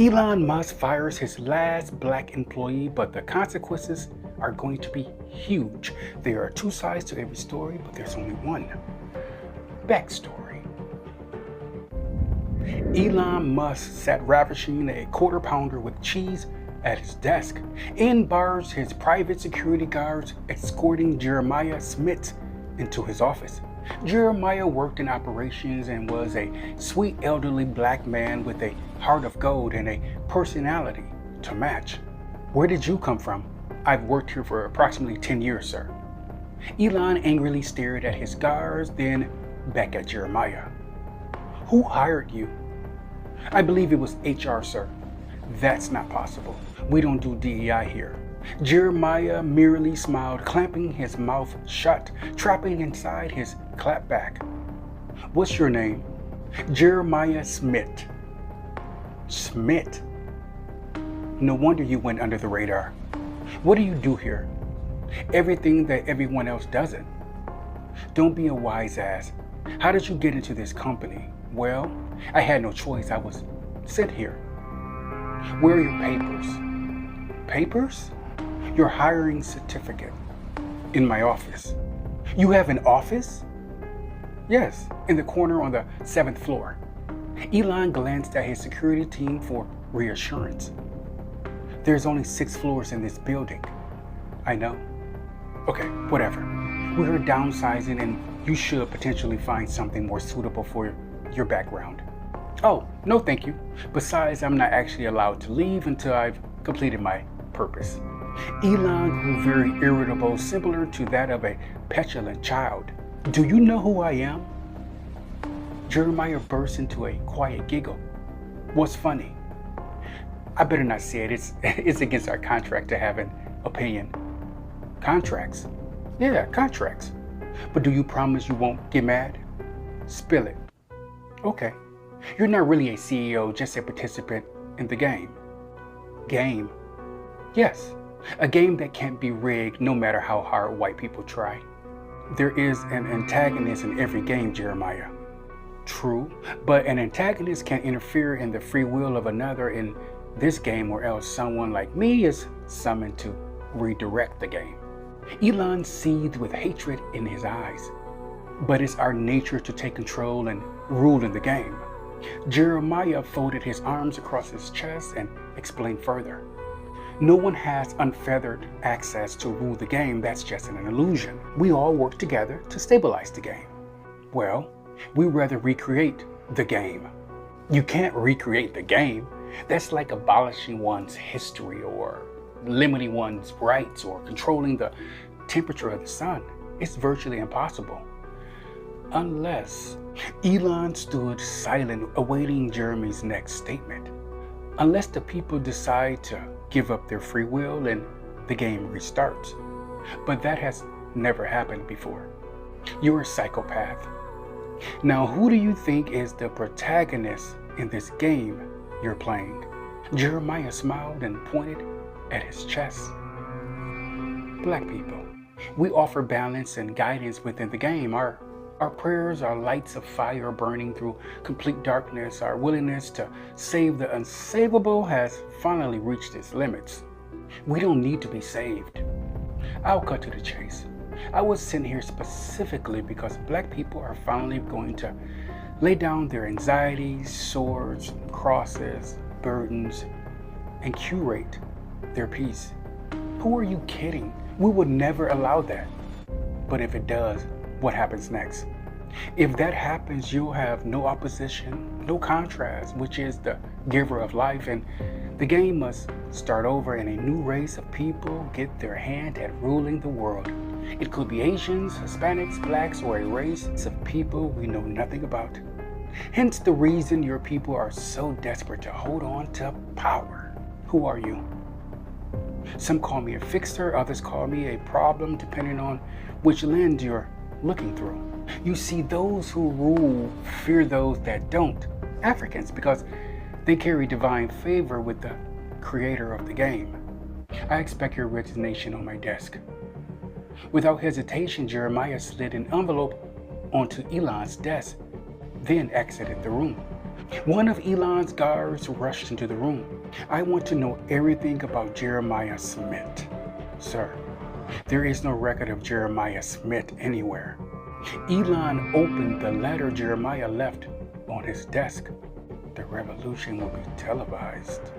Elon Musk fires his last black employee, but the consequences are going to be huge. There are two sides to every story, but there's only one. Backstory. Elon Musk sat ravishing a quarter pounder with cheese at his desk. In bars his private security guards escorting Jeremiah Smith into his office. Jeremiah worked in operations and was a sweet elderly black man with a heart of gold and a personality to match. Where did you come from? I've worked here for approximately 10 years, sir. Elon angrily stared at his guards, then back at Jeremiah. Who hired you? I believe it was HR, sir. That's not possible. We don't do DEI here. Jeremiah merely smiled, clamping his mouth shut, trapping inside his clapback. What's your name? Jeremiah Smith. Smith? No wonder you went under the radar. What do you do here? Everything that everyone else doesn't. Don't be a wise ass. How did you get into this company? Well, I had no choice. I was sent here. Where are your papers? Papers? Your hiring certificate. In my office. You have an office? Yes, in the corner on the 7th floor. Elon glanced at his security team for reassurance. There's only 6 floors in this building. I know. Okay, whatever. We're downsizing and you should potentially find something more suitable for your background. Oh, no thank you. Besides, I'm not actually allowed to leave until I've completed my purpose. Elon grew very irritable, similar to that of a petulant child. Do you know who I am? Jeremiah burst into a quiet giggle. What's funny? I better not say it. It's against our contract to have an opinion. Contracts? Yeah, contracts. But do you promise you won't get mad? Spill it. Okay. You're not really a CEO, just a participant in the game. Game? Yes. A game that can't be rigged no matter how hard white people try. There is an antagonist in every game, Jeremiah. True, but an antagonist can interfere in the free will of another in this game, or else someone like me is summoned to redirect the game. Elon seethed with hatred in his eyes. But it's our nature to take control and rule in the game. Jeremiah folded his arms across his chest and explained further. No one has unfettered access to rule the game. That's just an illusion. We all work together to stabilize the game. Well, we rather recreate the game. You can't recreate the game. That's like abolishing one's history or limiting one's rights or controlling the temperature of the sun. It's virtually impossible. Unless Elon stood silent, awaiting Jeremy's next statement. Unless the people decide to give up their free will and the game restarts. But that has never happened before. You're a psychopath. Now, who do you think is the protagonist in this game you're playing? Jeremiah smiled and pointed at his chest. Black people. We offer balance and guidance within the game. Our prayers are lights of fire burning through complete darkness. Our willingness to save the unsavable has finally reached its limits. We don't need to be saved. I'll cut to the chase. I was sent here specifically because black people are finally going to lay down their anxieties, swords, crosses, burdens, and curate their peace. Who are you kidding? We would never allow that. But if it does, what happens next? If that happens, you'll have no opposition, no contrast, which is the giver of life, and the game must start over and a new race of people get their hand at ruling the world. It could be Asians, Hispanics, blacks, or a race of people we know nothing about. Hence the reason your people are so desperate to hold on to power. Who are you? Some call me a fixer, others call me a problem, depending on which lens you're looking through. You see, those who rule fear those that don't, Africans, because they carry divine favor with the creator of the game. I expect your resignation on my desk. Without hesitation, Jeremiah slid an envelope onto Elon's desk, then exited the room. One of Elon's guards rushed into the room. "I want to know everything about Jeremiah Smith." "Sir, there is no record of Jeremiah Smith anywhere." Elon opened the letter Jeremiah left on his desk. "The revolution will be televised."